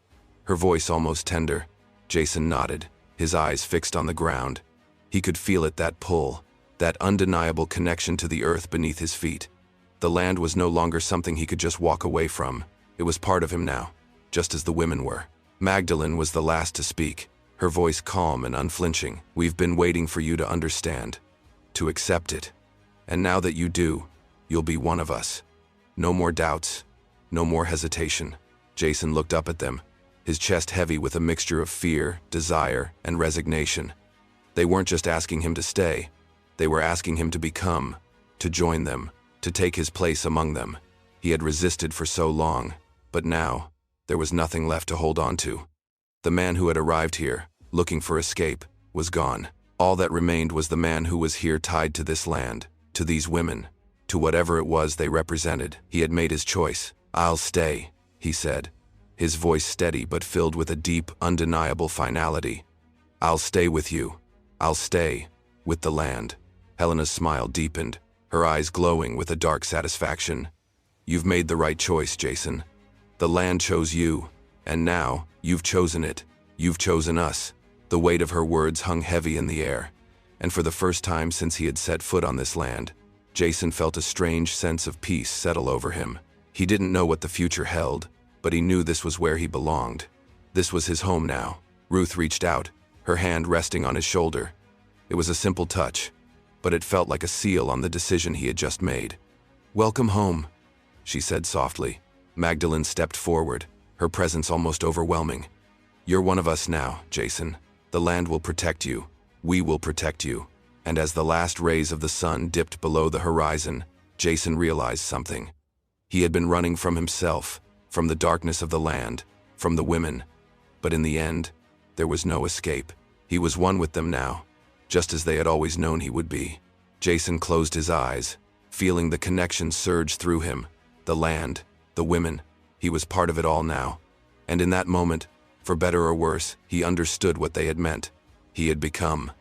A: her voice almost tender. Jason nodded, his eyes fixed on the ground. He could feel it, that pull, that undeniable connection to the earth beneath his feet. The land was no longer something he could just walk away from. It was part of him now, just as the women were. Magdalene was the last to speak, her voice calm and unflinching. "We've been waiting for you to understand, to accept it. And now that you do, you'll be one of us. No more doubts, no more hesitation." Jason looked up at them, his chest heavy with a mixture of fear, desire, and resignation. They weren't just asking him to stay. They were asking him to become, to join them, to take his place among them. He had resisted for so long, but now, there was nothing left to hold on to. The man who had arrived here, looking for escape, was gone. All that remained was the man who was here tied to this land, to these women, to whatever it was they represented. He had made his choice. "I'll stay," he said, his voice steady but filled with a deep, undeniable finality. "I'll stay with you. I'll stay with the land." Helena's smile deepened, her eyes glowing with a dark satisfaction. You've made the right choice, Jason. The land chose you, and now, you've chosen it. You've chosen us." The weight of her words hung heavy in the air, and for the first time since he had set foot on this land, Jason felt a strange sense of peace settle over him. He didn't know what the future held, but he knew this was where he belonged. This was his home now. Ruth reached out, her hand resting on his shoulder. It was a simple touch, but it felt like a seal on the decision he had just made. "Welcome home," she said softly. Magdalene stepped forward, her presence almost overwhelming. "You're one of us now, Jason. The land will protect you. We will protect you." And as the last rays of the sun dipped below the horizon, Jason realized something. He had been running from himself, from the darkness of the land, from the women. But in the end, there was no escape. He was one with them now, just as they had always known he would be. Jason closed his eyes, feeling the connection surge through him. The land, the women, he was part of it all now. And in that moment, for better or worse, he understood what they had meant. He had become